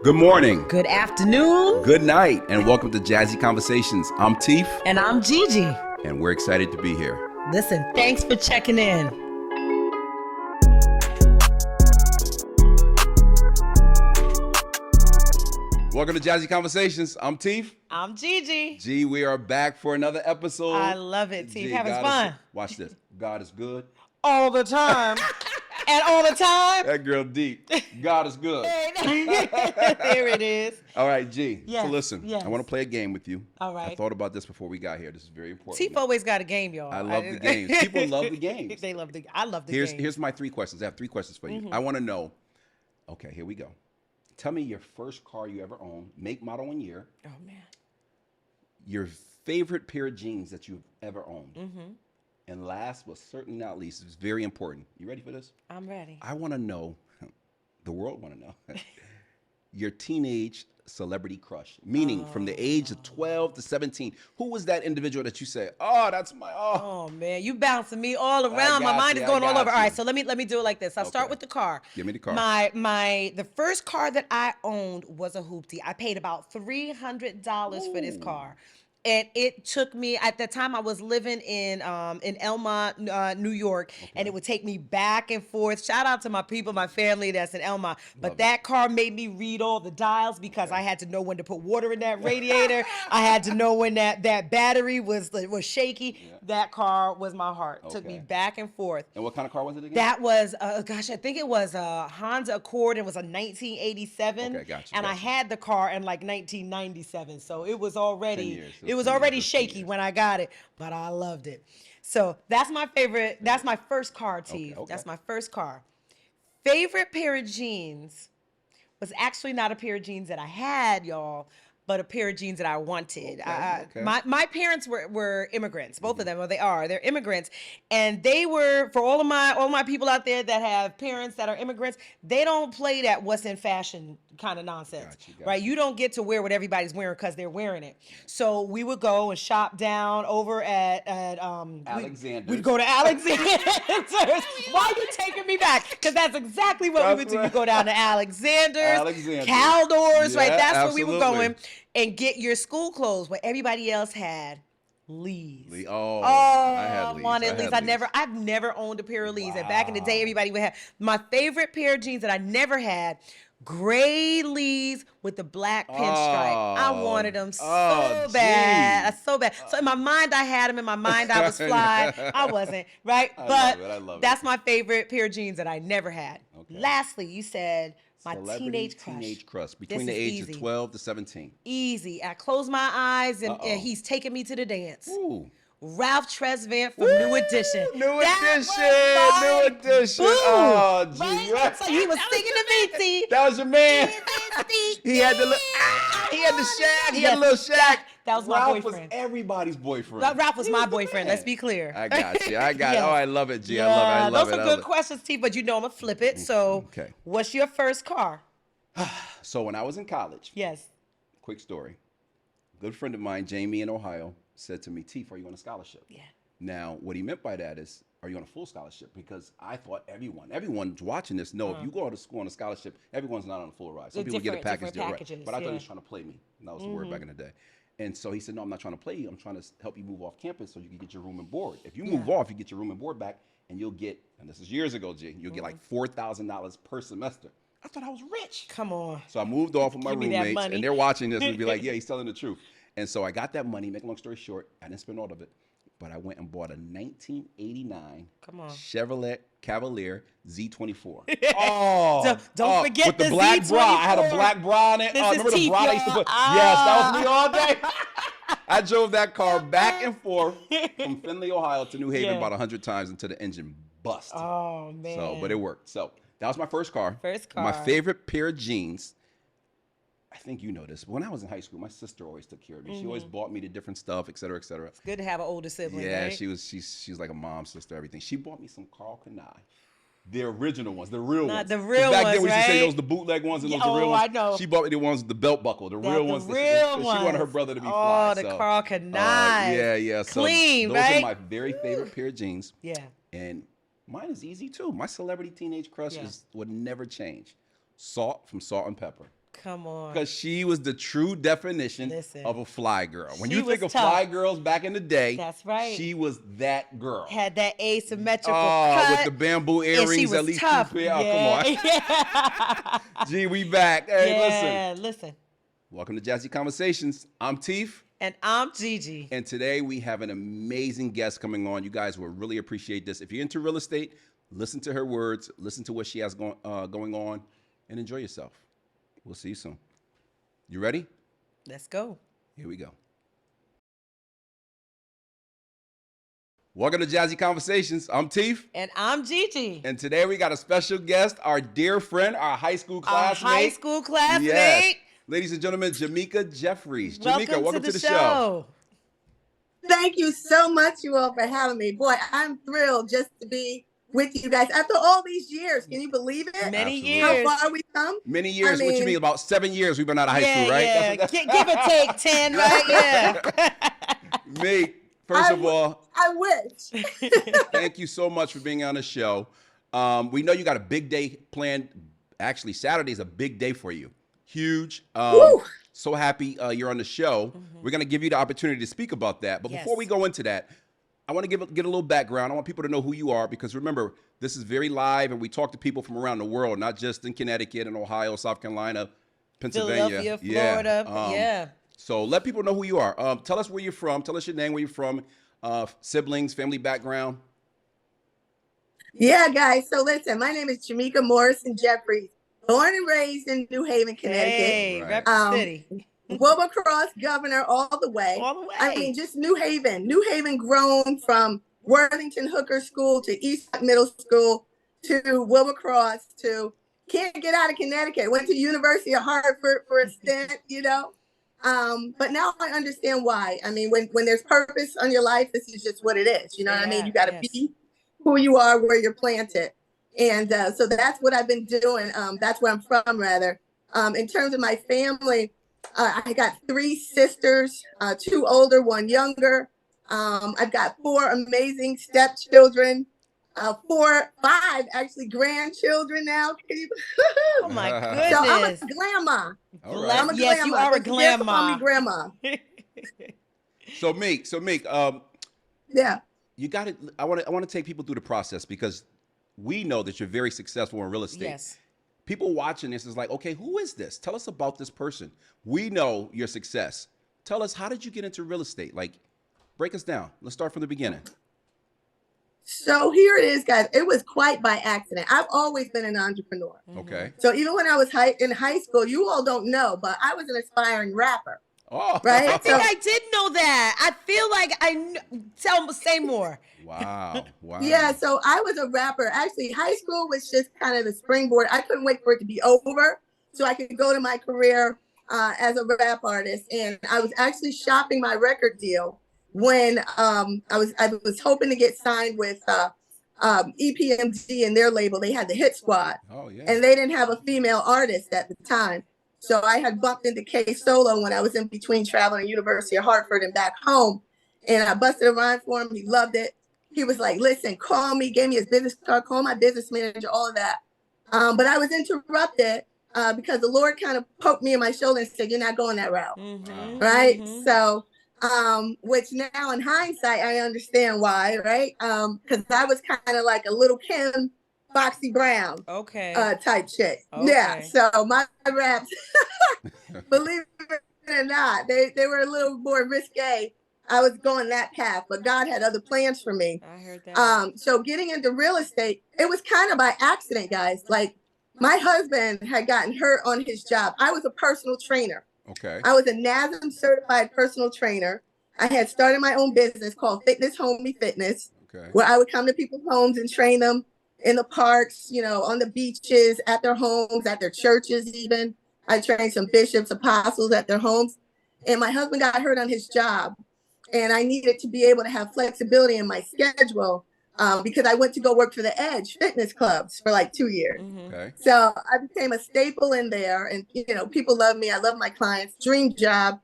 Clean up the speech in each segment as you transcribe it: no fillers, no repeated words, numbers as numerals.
Good morning. Good afternoon. Good night, and welcome to Jazzy Conversations. I'm Teef. And I'm Gigi. And we're excited to be here. Listen, thanks for checking in. Welcome to Jazzy Conversations. I'm Teef. I'm Gigi. G, we are back for another episode. I love it, Teef. Having fun. Watch this. God is good. All the time. And all the time. That girl deep. God is good. There it is. All right, G. Yes, So listen, I want to play a game with you. All right. I thought about this before we got here. This is very important. Teef always got a game, y'all. I love the games. People love the games. I love the games. Here's my 3 questions. I have 3 questions for you. I want to know. Okay, here we go. Tell me your first car you ever owned, make, model, and year. Oh, man. Your favorite pair of jeans that you've ever owned. And last but certainly not least, it's very important. You ready for this? I'm ready. I want to know, the world want to know, your teenage celebrity crush, meaning from the age of 12 to 17. Who was that individual that you say, oh, that's my, Oh, man, you bouncing me all around. My mind is going all over. All right, so let me do it like this. I'll start with the car. Give me the car. The first car that I owned was a hoopty. I paid about $300 for this car. And it took me, at the time I was living in Elma, New York, and it would take me back and forth. Shout out to my people, my family that's in Elma. But that car made me read all the dials because I had to know when to put water in that radiator. I had to know when that battery was shaky. Yeah. That car was my heart. Took me back and forth. And what kind of car was it again? That was, I think it was a Honda Accord. It was a 1987. Okay, gotcha. And I had the car in like 1997. So it was already... 10 years. It was already shaky when I got it, but I loved it. So that's my favorite. That's my first car, Teef. Okay. That's my first car. Favorite pair of jeans was actually not a pair of jeans that I had, y'all, but a pair of jeans that I wanted. My parents were immigrants, both of them, or they are. They're immigrants, and they were, for all my people out there that have parents that are immigrants, they don't play that what's in fashion kind of nonsense, right? You don't get to wear what everybody's wearing because they're wearing it. So we would go and shop down over at Alexander's. We'd go to Alexander's. Why are you taking me back? Because that's exactly what we would do. We go down to Alexander's, Caldor's, right? That's where we were going, and get your school clothes. What everybody else had. Lee's. I had Lee's. Wanted Lee's. I've never owned a pair of Lee's. And back in the day, everybody would have. My favorite pair of jeans that I never had, gray Lee's with the black pinstripe. I wanted them so bad. So bad. So in my mind, I had them. In my mind, I was fly. I wasn't, right? I love it. That's my favorite pair of jeans that I never had. Lastly, you said my teenage crush. Between the age of 12 to 17. Easy. I close my eyes and he's taking me to the dance. Ooh. Ralph Tresvant from New Edition. New Edition. Boom. Oh, gee. Right? So he was singing to me, That was your man. He had the shag. He had a little shag. That was my boyfriend. Ralph was everybody's boyfriend. Ralph was my boyfriend. Let's be clear. I got you. Oh, I love it, G. Yeah, I love it. Those are good questions, T, but you know I'm going to flip it. So what's your first car? So when I was in college. Yes. Quick story. A good friend of mine, Jamie in Ohio, said to me, Teef, are you on a scholarship? Yeah. Now, what he meant by that is, are you on a full scholarship? Because I thought everyone's watching this, know if you go to school on a scholarship, everyone's not on a full ride. Some people get a package there, right? But I thought he was trying to play me. And that was the word back in the day. And so he said, no, I'm not trying to play you. I'm trying to help you move off campus so you can get your room and board. If you move off, you get your room and board back, and you'll get, and this is years ago, G, you'll get like $4,000 per semester. I thought I was rich. Come on. So I moved off with my roommates, and they're watching this and be like, yeah, he's telling the truth. And so I got that money. Make a long story short, I didn't spend all of it, but I went and bought a 1989 Chevrolet Cavalier Z24. Don't forget with the the black Z24. bra. I had a black bra on it. Remember the bra I used to put? Yes, that was me all day. I drove that car back and forth from Findlay, Ohio to New Haven about 100 times until the engine bust. Oh, man. So, but it worked. So that was my first car. My favorite pair of jeans. I think you know this, but when I was in high school, my sister always took care of me. She always bought me the different stuff, et cetera, et cetera. It's good to have an older sibling, yeah, right? she's like a mom, sister, everything. She bought me some Carl Kanai. The original ones, the real ones. The real ones, back then we used to say right? those the bootleg ones and those the real ones. I know. She bought me the ones with the belt buckle, the real ones. The real ones. She wanted her brother to be fly. Oh, the Carl Kanai. Yeah. Clean, so right? Those are my very favorite pair of jeans. Yeah. And mine is easy too. My celebrity teenage crush would never change. Salt from Salt and Pepper. Come on. Because she was the true definition of a fly girl. When you think of fly girls back in the day, that's right. She was that girl. Had that asymmetrical cut. With the bamboo earrings, at least tough. 2 pair. Yeah. Oh, come on. Gee, we back. Hey, listen. Welcome to Jazzy Conversations. I'm Teef. And I'm Gigi. And today we have an amazing guest coming on. You guys will really appreciate this. If you're into real estate, listen to her words, listen to what she has going on, and enjoy yourself. We'll see you soon. You ready? Let's go. Here we go. Welcome to Jazzy Conversations. I'm Teef. And I'm Gigi. And today we got a special guest, our dear friend, our high school classmate. Yes. Ladies and gentlemen, Jamika Jeffries. Welcome to the show. Thank you so much, you all, for having me. Boy, I'm thrilled just to be with you guys after all these years. Can you believe it? Many years. How far we come? Many years. What you mean? About 7 years we've been out of high school, right? Yeah. Give or take 10, right? Yeah. Mate, first of all, I wish. Thank you so much for being on the show. We know you got a big day planned. Actually, Saturday's a big day for you. Huge. So happy you're on the show. We're going to give you the opportunity to speak about that. But before we go into that, I want to get a little background. I want people to know who you are because remember, this is very live and we talk to people from around the world, not just in Connecticut and Ohio, South Carolina, Pennsylvania. Philadelphia, Florida. So let people know who you are. Tell us where you're from. Tell us your name, where you're from, siblings, family background. Yeah, guys. So listen, my name is Jamika Morrison Jeffries, born and raised in New Haven, Connecticut. Hey, rep the city. Wilbur-Cross governor all the way. I mean, just New Haven. New Haven grown from Worthington Hooker School to East Middle School to Wilbur-Cross to can't get out of Connecticut. Went to University of Hartford for a stint, But now I understand why. I mean, when there's purpose on your life, this is just what it is. You know what I mean? You got to be who you are, where you're planted. And so that's what I've been doing. That's where I'm from, rather. In terms of my family, I got 3 sisters, 2 older, 1 younger. I've got 4 amazing stepchildren, 5 actually grandchildren now. Oh my goodness! So I'm a grandma. Right. I'm a yes, grandma. you are a grandma. Call me grandma. So Meek, yeah. You got it. I want to take people through the process because we know that you're very successful in real estate. Yes. People watching this is like, okay, who is this? Tell us about this person. We know your success. Tell us, how did you get into real estate? Like, break us down. Let's start from the beginning. So here it is, guys. It was quite by accident. I've always been an entrepreneur. Okay. So even when I was in high school, you all don't know, but I was an aspiring rapper. Oh, right. I think I did know that. I feel like say more. Wow. Yeah. So I was a rapper. Actually, high school was just kind of the springboard. I couldn't wait for it to be over so I could go to my career as a rap artist. And I was actually shopping my record deal when I was hoping to get signed with EPMG and their label. They had the Hit Squad. Oh, yeah. And they didn't have a female artist at the time. So I had bumped into K Solo when I was in between traveling to University of Hartford and back home. And I busted a rhyme for him. He loved it. He was like, listen, call me, gave me his business card, call my business manager, all of that. But I was interrupted because the Lord kind of poked me in my shoulder and said, you're not going that route. Mm-hmm. Right. Mm-hmm. So, which now in hindsight, I understand why. Right. Because I was kind of like a little Kim Foxy Brown type chick. Okay. Yeah. So my raps, believe it or not, they were a little more risque. I was going that path, but God had other plans for me. I heard that. So getting into real estate, it was kind of by accident, guys. Like my husband had gotten hurt on his job. I was a personal trainer. Okay. I was a NASM certified personal trainer. I had started my own business called Fitness Homey Fitness, where I would come to people's homes and train them in the parks, on the beaches, at their homes, at their churches even. I trained some bishops, apostles at their homes. And my husband got hurt on his job. And I needed to be able to have flexibility in my schedule because I went to go work for the Edge fitness clubs for like 2 years. Mm-hmm. Okay. So I became a staple in there. And, people love me. I love my clients. Dream job.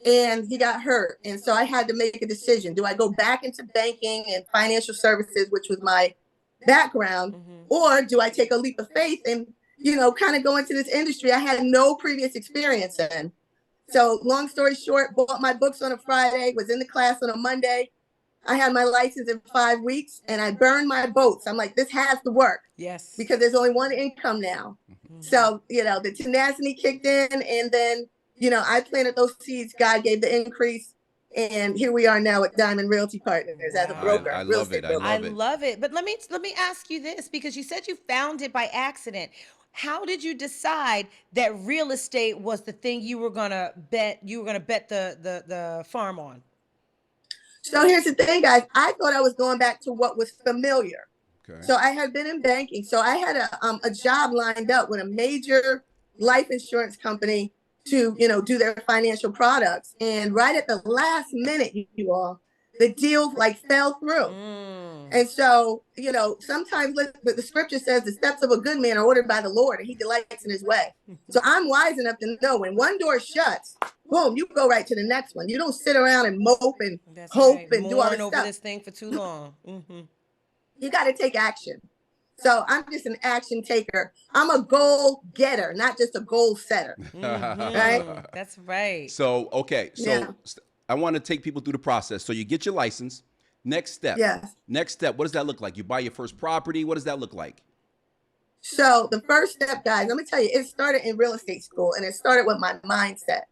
And he got hurt. And so I had to make a decision. Do I go back into banking and financial services, which was my background, or do I take a leap of faith and kind of go into this industry I had no previous experience in. So long story short, bought my books on a Friday, was in the class on a Monday. I had my license in 5 weeks and I burned my boats. I'm like, this has to work. Yes. Because there's only one income now. Mm-hmm. So, the tenacity kicked in, and then, I planted those seeds. God gave the increase. And here we are now at Diamond Realty Partners as a broker. I love it. I love it. But let me ask you this, because you said you found it by accident. How did you decide that real estate was the thing you were gonna bet the farm on? So here's the thing, guys. I thought I was going back to what was familiar. Okay. So I had been in banking. So I had a job lined up with a major life insurance company to, do their financial products. And right at the last minute, you all, the deal fell through. And so, sometimes the scripture says the steps of a good man are ordered by the Lord and he delights in his way. So I'm wise enough to know when one door shuts, boom, you go right to the next one. You don't sit around and mope and hope and do all this over stuff. This thing for too long. Mm-hmm. You got to take action. So I'm just an action taker. I'm a goal getter, not just a goal setter. Mm-hmm. Right? That's right. So, okay. So yeah. I want to take people through the process. So you get your license. Next step. Yes. Next step. What does that look like? You buy your first property. What does that look like? So the first step, guys, let me tell you, it started in real estate school, and it started with my mindset.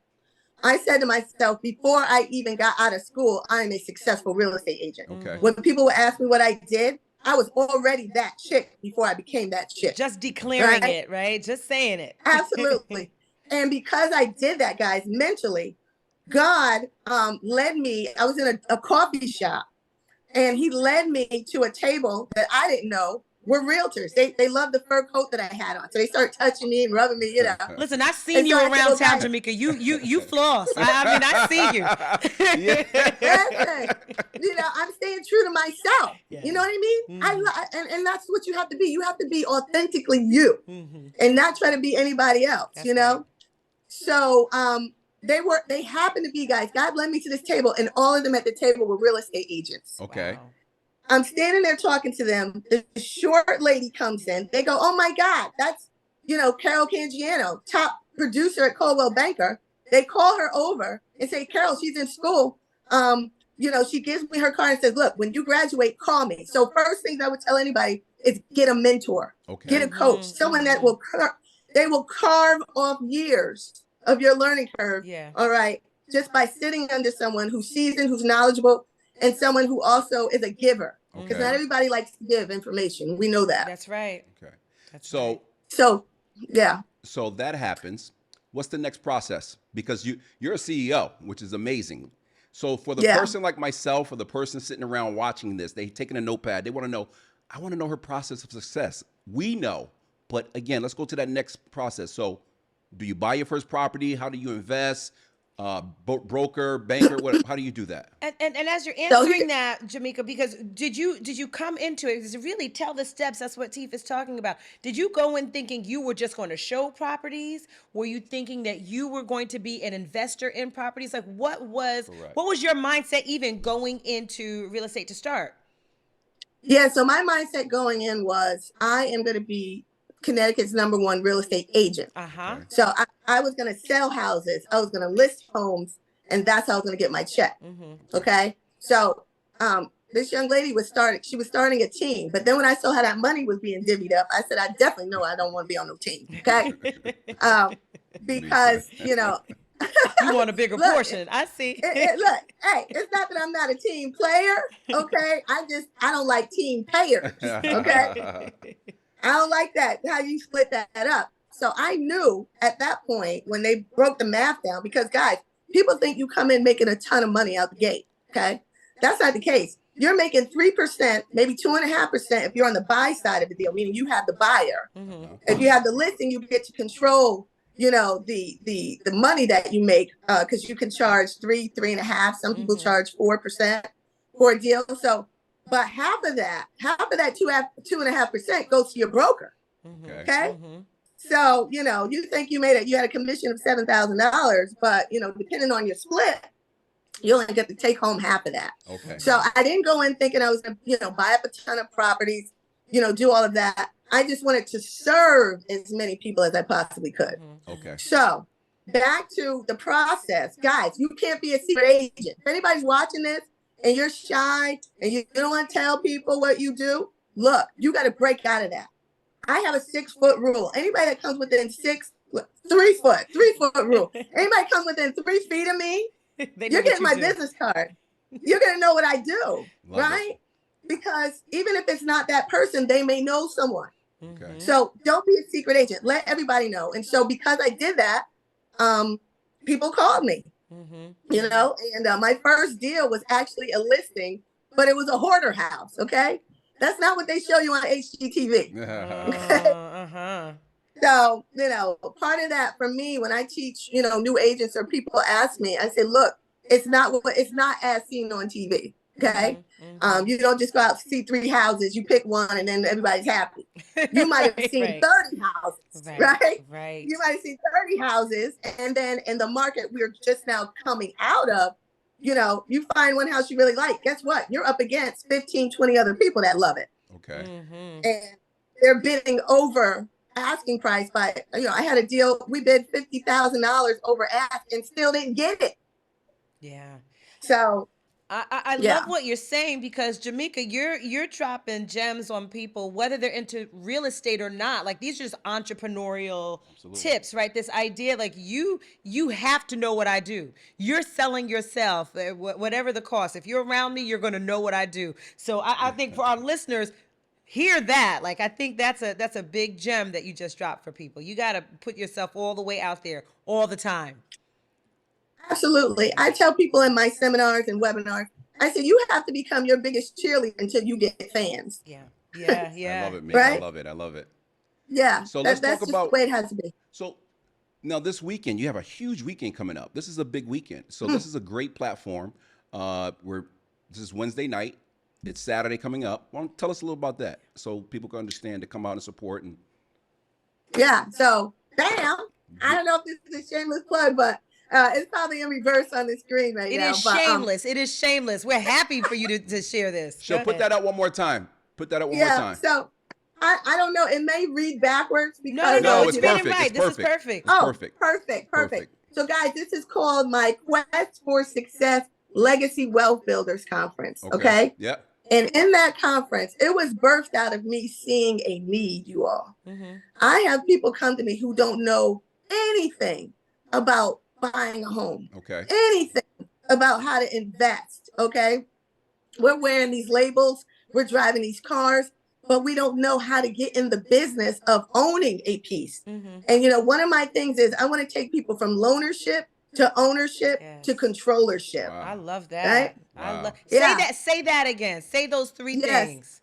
I said to myself, before I even got out of school, I'm a successful real estate agent. Okay. When people would ask me what I did, I was already that chick before I became that chick. Just declaring it, right? Just saying it. Absolutely. And because I did that, guys, mentally, God led me. I was in a coffee shop, and he led me to a table that I didn't know were realtors. They loved the fur coat that I had on. So they started touching me and rubbing me, Listen, I've seen you around town, Jamika. You floss. I see you. Listen, I'm staying true to myself. Yeah. You know what I mean? Mm-hmm. And that's what you have to be. You have to be authentically you, and not try to be anybody else, that's right. So they happened to be, guys. God led me to this table, and all of them at the table were real estate agents. Okay. Wow. I'm standing there talking to them. The short lady comes in. They go, "Oh my God, that's, Carol Cangiano, top producer at Coldwell Banker." They call her over and say, "Carol, she's in school. She gives me her card and says, 'Look, when you graduate, call me.'" So first things I would tell anybody is get a mentor, get a coach, someone that they will carve off years of your learning curve. Yeah. All right. Just by sitting under someone who's seasoned, who's knowledgeable, and someone who also is a giver. Because not everybody likes to give information. We know that. That's right. Okay. So that happens. What's the next process? Because you're a CEO, which is amazing. So for the person like myself, or the person sitting around watching this, they taking a notepad, they want to know, I want to know her process of success. We know, but again, let's go to that next process. So do you buy your first property? How do you invest? Broker, banker, how do you do that? And as you're answering that, Jamika, because did you come into it to really tell the steps? That's what Tiff is talking about. Did you go in thinking you were just going to show properties? Were you thinking that you were going to be an investor in properties? Like what was your mindset even going into real estate to start? Yeah, so my mindset going in was I am going to be Connecticut's #1 real estate agent. Uh-huh. So I was going to sell houses. I was going to list homes, and that's how I was going to get my check. Mm-hmm. Okay. So this young lady was starting a team. But then when I saw how that money was being divvied up, I said, I definitely know I don't want to be on no team. Okay. Because, you want a bigger portion. I see. Look, hey, it's not that I'm not a team player. Okay. I don't like team payers. Okay. I don't like that, how you split that up. So I knew at that point when they broke the math down, because guys, people think you come in making a ton of money out the gate. Okay. That's not the case. You're making 3%, maybe 2.5% if you're on the buy side of the deal, meaning you have the buyer. Mm-hmm. If you have the listing, you get to control, the money that you make, because you can charge 3.5. Some people charge 4% for a deal. So, but half of that 2.5% goes to your broker. Okay. Mm-hmm. So, you think you had a commission of $7,000, but, depending on your split, you only get to take home half of that. Okay. So I didn't go in thinking I was going to, buy up a ton of properties, do all of that. I just wanted to serve as many people as I possibly could. Okay. So back to the process, guys, you can't be a secret agent. If anybody's watching this and you're shy and you don't want to tell people what you do, look, you got to break out of that. I have a 6-foot rule. Anybody that comes within 3-foot rule. Anybody comes within 3 feet of me, you're getting my business card. You're going to know what I do, right? Because even if it's not that person, they may know someone. Okay. So don't be a secret agent. Let everybody know. And so because I did that, people called me, you know, and my first deal was actually a listing, but it was a hoarder house. Okay. That's not what they show you on HGTV. Okay? So, you know, part of that for me, when I teach, you know, new agents or people ask me, I say, look, it's not as seen on TV. Okay. You don't just go out see 3 houses, you pick one and then everybody's happy. You might have seen 30 houses, right? You might have seen 30 houses. And then in the market we're just now coming out of, you know, you find one house you really like. Guess what? You're up against 15, 20 other people that love it. Okay. And they're bidding over asking price by, you know, I had a deal, we bid $50,000 over ask and still didn't get it. Yeah. So I love what you're saying, because Jamika, you're dropping gems on people, whether they're into real estate or not. Like, these are just entrepreneurial tips, right? This idea, like, you have to know what I do. You're selling yourself, whatever the cost. If you're around me, you're going to know what I do. So I think for our listeners, hear that. Like, I think that's a big gem that you just dropped for people. You got to put yourself all the way out there all the time. Absolutely. I tell people in my seminars and webinars, I said, you have to become your biggest cheerleader until you get fans. Yeah. I love it, man. Right? I love it. Yeah. So let's talk about the way it has to be. So now this weekend, you have a huge weekend coming up. This is a big weekend. So this is a great platform. This is Wednesday night. It's Saturday coming up. Why don't tell us a little about that so people can understand to come out and support. And yeah. So bam. I don't know if this is a shameless plug, but it's probably in reverse on the screen right now. It is shameless. It is shameless. We're happy for you to share this. So put that out one more time. Put that out one more time. So I don't know. It may read backwards because no, it's perfect. Right. This is perfect. Perfect. So guys, this is called my Quest for Success Legacy Wealth Builders Conference. Okay. Yeah. And in that conference, it was birthed out of me seeing a need, you all. I have people come to me who don't know anything about buying a home. Okay. Anything about how to invest. Okay. We're wearing these labels. We're driving these cars, but we don't know how to get in the business of owning a piece. And, you know, one of my things is I want to take people from loanership to ownership to controllership. Wow. I love that. Right? Wow. Say that again. Say those 3 things.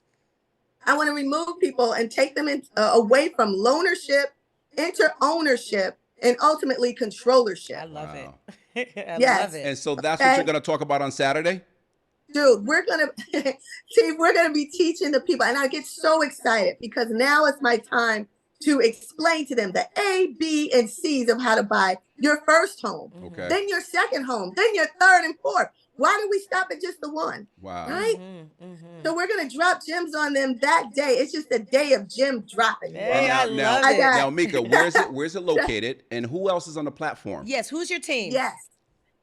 I want to remove people and take them away from loanership into ownership and ultimately controllership. I love it. I love it. And so that's what you're going to talk about on Saturday? Dude, we're going to be teaching the people. And I get so excited because now it's my time to explain to them the A, B, and C's of how to buy your first home, then your second home, then your third and fourth. Why do we stop at just the one? Wow. Right? So we're going to drop gems on them that day. It's just a day of gem dropping. Hey, I love it. Now, Mika, where's it located? And who else is on the platform? Yes. Who's your team?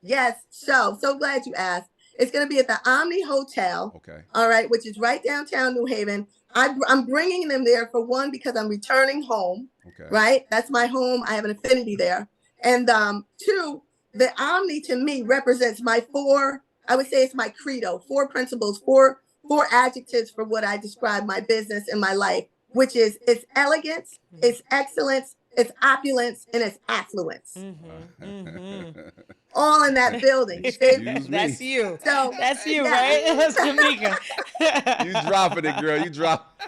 Yes. So glad you asked. It's going to be at the Omni Hotel. Okay. All right. Which is right downtown New Haven. I'm bringing them there for one, because I'm returning home. Okay. Right. That's my home. I have an affinity there. And 2, the Omni to me represents my 4, I would say it's my credo, 4 principles, 4 adjectives for what I describe my business and my life, which is it's elegance, it's excellence, it's opulence, and it's affluence. All in that building. That's you. So that's you, right? That's Jamika. You dropping it, girl. You drop.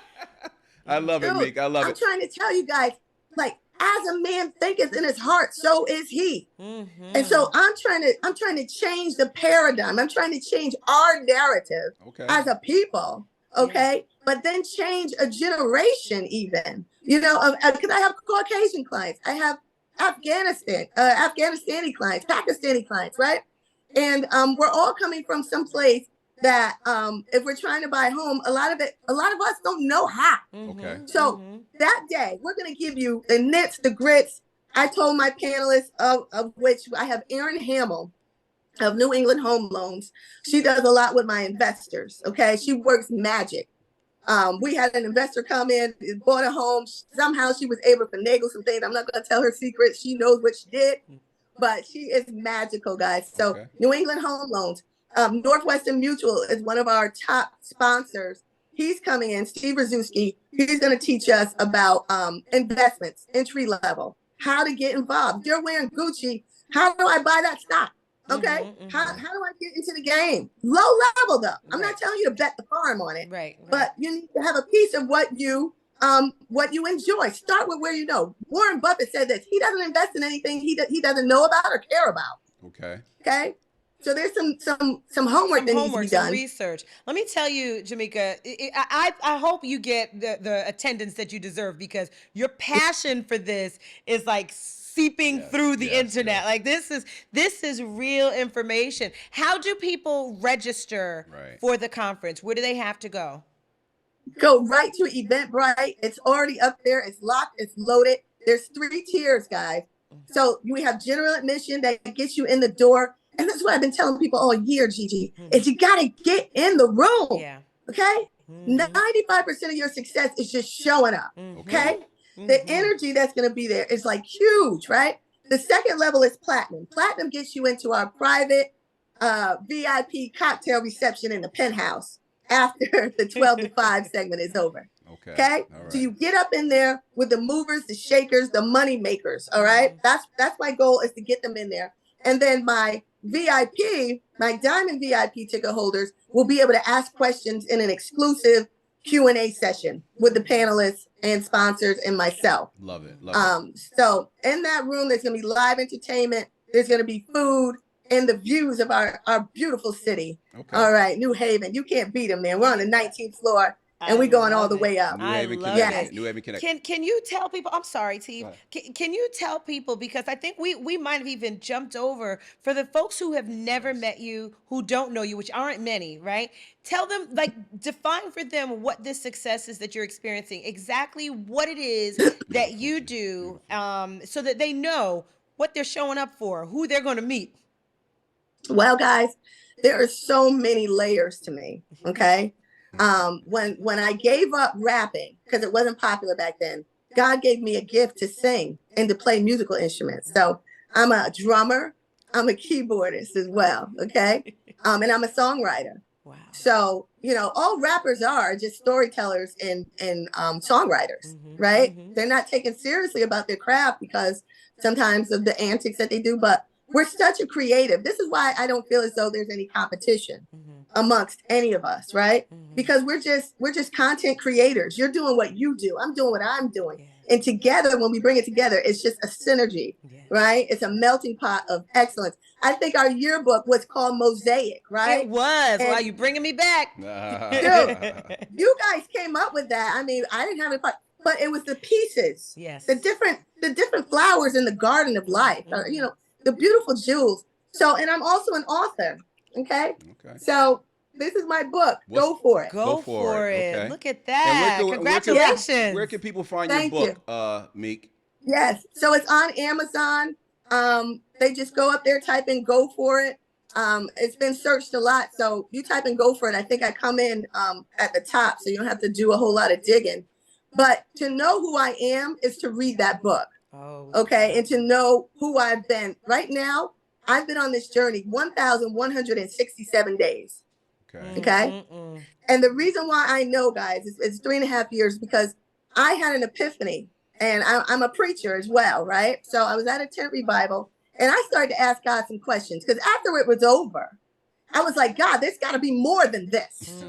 I love it, Meek. I love it. I'm trying to tell you guys, like, as a man thinketh in his heart, so is he. And so I'm trying to change the paradigm. I'm trying to change our narrative as a people. Okay. But then change a generation even, you know, because I have Caucasian clients. I have Afghanistani clients, Pakistani clients, right? And we're all coming from some place that if we're trying to buy a home, a lot of us don't know how. Okay. So that day, we're going to give you the nits, the grits. I told my panelists, of which I have Erin Hamill of New England Home Loans. She does a lot with my investors. Okay. She works magic. We had an investor come in, bought a home. Somehow she was able to finagle some things. I'm not going to tell her secrets. She knows what she did, but she is magical, guys. So New England Home Loans, Northwestern Mutual is one of our top sponsors. He's coming in, Steve Rzuski. He's going to teach us about investments, entry level, how to get involved. You're wearing Gucci. How do I buy that stock? Okay. How do I get into the game? Low level though. I'm not telling you to bet the farm on it. Right. But you need to have a piece of what you enjoy. Start with where you know. Warren Buffett said this. He doesn't invest in anything he doesn't know about or care about. Okay. Okay. So there's some homework that needs to be done. Some research. Let me tell you, Jamika, I hope you get the attendance that you deserve, because your passion for this is like seeping through the internet. Like this is real information. How do people register for the conference? Where do they have to go? Go right to Eventbrite. It's already up there. It's locked. It's loaded. There's 3 tiers, guys. So we have general admission that gets you in the door. And that's what I've been telling people all year, Gigi, is you got to get in the room. Yeah. Okay. 95% of your success is just showing up. Okay. The energy that's going to be there is like huge, right? The second level is platinum. Platinum gets you into our private VIP cocktail reception in the penthouse after the 12 to 5 segment is over. Okay. Right. So you get up in there with the movers, the shakers, the money makers. All right. That's my goal, is to get them in there. And then my VIP, my diamond VIP ticket holders will be able to ask questions in an exclusive Q&A session with the panelists and sponsors and myself. Love it. So in that room, there's going to be live entertainment. There's going to be food and the views of our beautiful city. All right. New Haven. You can't beat them, man. We're on the 19th floor. And we're going all the way up. New Haven Connect. New Haven Connect. Can you tell people? I'm sorry, T. Can you tell people, because I think we might have even jumped over, for the folks who have never met you, who don't know you, which aren't many, right? Tell them, like, define for them what this success is that you're experiencing, exactly what it is that you do, so that they know what they're showing up for, who they're going to meet. Well, guys, there are so many layers to me. Okay. When I gave up rapping, because it wasn't popular back then, God gave me a gift to sing and to play musical instruments. So I'm a drummer, I'm a keyboardist as well. Okay. And I'm a songwriter. Wow. So, all rappers are just storytellers and songwriters, right? They're not taken seriously about their craft because sometimes of the antics that they do, but we're such a creative. This is why I don't feel as though there's any competition amongst any of us, right? Because we're just content creators. You're doing what you do. I'm doing what I'm doing. Yeah. And together, when we bring it together, it's just a synergy, right? It's a melting pot of excellence. I think our yearbook was called Mosaic, right? It was. Wow, you bringing me back. Dude, you guys came up with that. I mean, I didn't have it, but it was the pieces. Yes. The different flowers in the garden of life, the beautiful jewels. So, and I'm also an author. Okay. So this is my book. Go for it. Go for it. Okay. Look at that. Congratulations. Where can people find your book, Meek? Yes. So it's on Amazon. They just go up there, type in Go For It. It's been searched a lot. So you type in Go For It. I think I come in at the top, so you don't have to do a whole lot of digging. But to know who I am is to read that book. Oh. Okay. And to know who I've been. Right now, I've been on this journey 1,167 days. Okay. And the reason why I know, guys, it's 3.5 years, because I had an epiphany, and I'm a preacher as well. Right. So I was at a tent revival, and I started to ask God some questions, because after it was over, I was like, God, there's got to be more than this,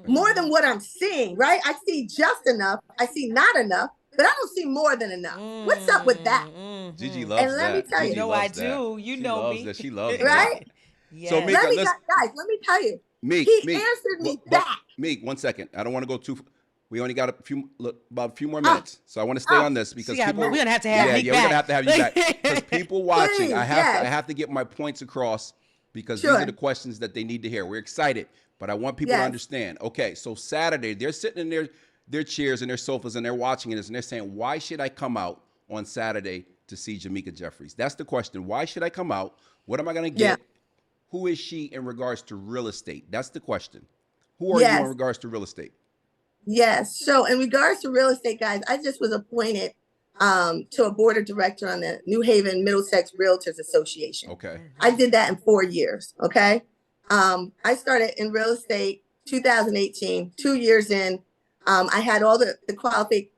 more than what I'm seeing. Right. I see just enough. I see not enough. But I don't see more than enough. What's up with that? Gigi loves that. And let me tell you. I do. You know me. She loves that. Right? Yeah. So, Meek, guys, let me tell you. Meek, he answered me back. Meek, 1 second. I don't want to go too. We only got about a few more minutes, so I want to stay on this, because people. We're gonna have to have Meek back. We're gonna have to have you back, because people watching. I have to get my points across, because these are the questions that they need to hear. We're excited. but I want people to understand. Okay, so Saturday, they're sitting in their chairs and their sofas and they're watching this and they're saying, why should I come out on Saturday to see Jamika Jeffries? That's the question. Why should I come out? What am I going to get? Who is she in regards to real estate? That's the question. Who are you in regards to real estate? Yes. So in regards to real estate, guys, I just was appointed to a board of director on the New Haven Middlesex Realtors Association. Okay. I did that in 4 years. Okay. I started in real estate 2018, 2 years in. I had all the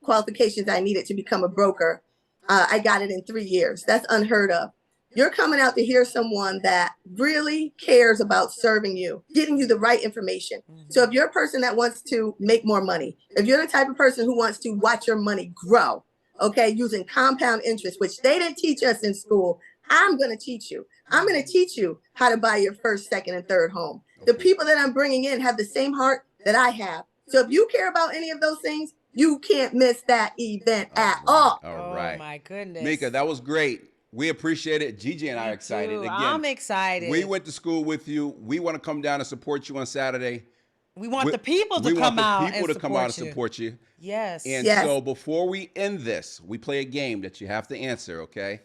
qualifications I needed to become a broker. I got it in 3 years. That's unheard of. You're coming out to hear someone that really cares about serving you, getting you the right information. So if you're a person that wants to make more money, if you're the type of person who wants to watch your money grow, okay, using compound interest, which they didn't teach us in school, I'm going to teach you. I'm going to teach you how to buy your first, second, and third home. The people that I'm bringing in have the same heart that I have. So if you care about any of those things, you can't miss that event at all. All right. Oh, my goodness. Mika, that was great. We appreciate it. Gigi and I are excited. Again, I'm excited. We went to school with you. We want to come down and support you on Saturday. We want the people to come out and support you. Yes. And so before we end this, we play a game that you have to answer, okay?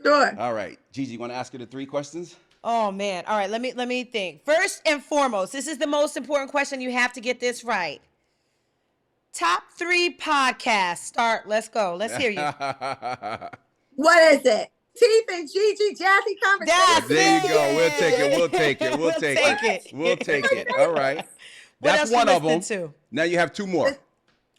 Sure. All right. Gigi, you want to ask her the 3 questions? Oh, man. All right. Let me think. First and foremost, this is the most important question. You have to get this right. Top 3 podcasts. Start. Let's go. Let's hear you. What is it? Teeth and Gigi, Jazzy conversation. There you go. We'll take it. We'll take it. All right. That's one of them. To? Now you have 2 more.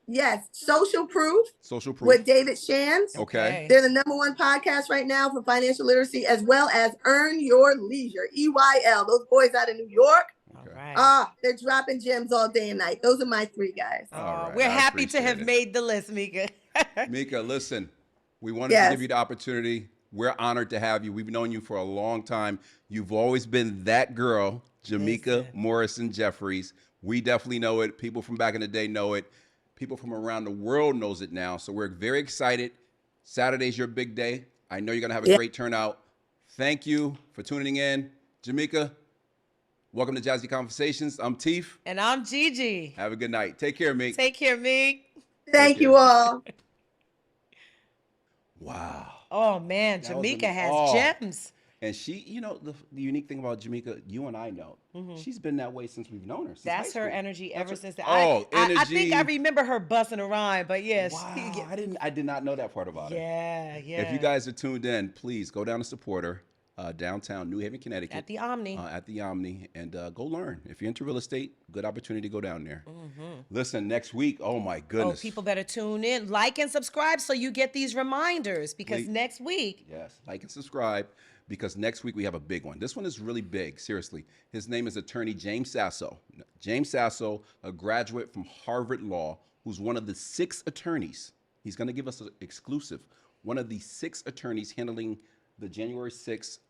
Yes. Social Proof. Social Proof. With David Shands. Okay. They're the #1 podcast right now for financial literacy, as well as Earn Your Leisure, EYL. Those boys out of New York. All right. They're dropping gems all day and night. Those are my 3 guys. Right. We're happy to have made the list, Mika. Mika, listen. We wanted to give you the opportunity. We're honored to have you. We've known you for a long time. You've always been that girl, Jamika Morrison Jeffries. We definitely know it. People from back in the day know it. People from around the world knows it now. So we're very excited. Saturday's your big day. I know you're going to have a great turnout. Thank you for tuning in. Jamika, welcome to Jazzy Conversations. I'm Teef. And I'm Gigi. Have a good night. Take care, Meek. Take care, Meek. Thank you all. Wow. Oh, man. Jamika has gems. And she, you know, the unique thing about Jamika, you and I know, she's been that way since we've known her. That's her energy ever since. Energy. I think I remember her busting around, but yes. Wow, I did not know that part about her. Yeah. If you guys are tuned in, please go down and support her. Downtown New Haven, Connecticut. At the Omni. And go learn. If you're into real estate, good opportunity to go down there. Listen, next week, oh my goodness. People better tune in. Like and subscribe so you get these reminders because next week. Yes, like and subscribe because next week we have a big one. This one is really big, seriously. His name is attorney James Sasso. James Sasso, a graduate from Harvard Law, who's one of the 6 attorneys. He's going to give us an exclusive. One of the 6 attorneys handling the January 6th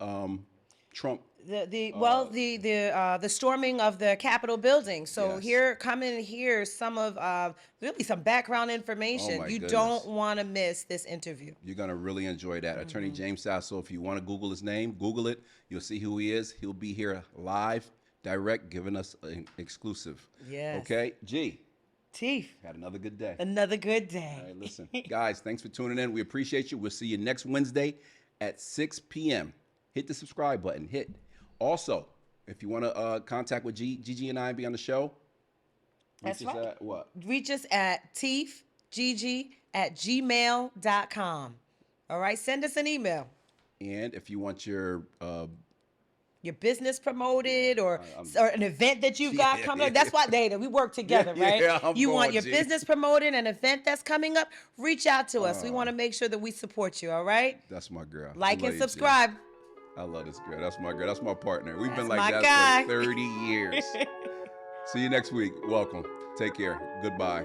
Trump. The storming of the Capitol building. So here's some of really some background information. You don't want to miss this interview. You're gonna really enjoy that. Attorney James Sasso. If you want to Google his name, Google it. You'll see who he is. He'll be here live, direct, giving us an exclusive. Yes. Okay, G. Teef. Had another good day. Another good day. All right, listen, guys. Thanks for tuning in. We appreciate you. We'll see you next Wednesday at 6 p.m. Hit the subscribe button. Also, if you want to contact with Gigi and I, be on the show. That's right. At what? Reach us at teefgigi@gmail.com. All right, send us an email. And if you want your business promoted or an event that you've got coming up. That's why we work together, right? You want your business promoted, an event that's coming up, reach out to us. We want to make sure that we support you, all right? That's my girl. Like and subscribe. I love this girl. That's my girl. That's my partner. We've been like that for 30 years. See you next week. Welcome. Take care. Goodbye.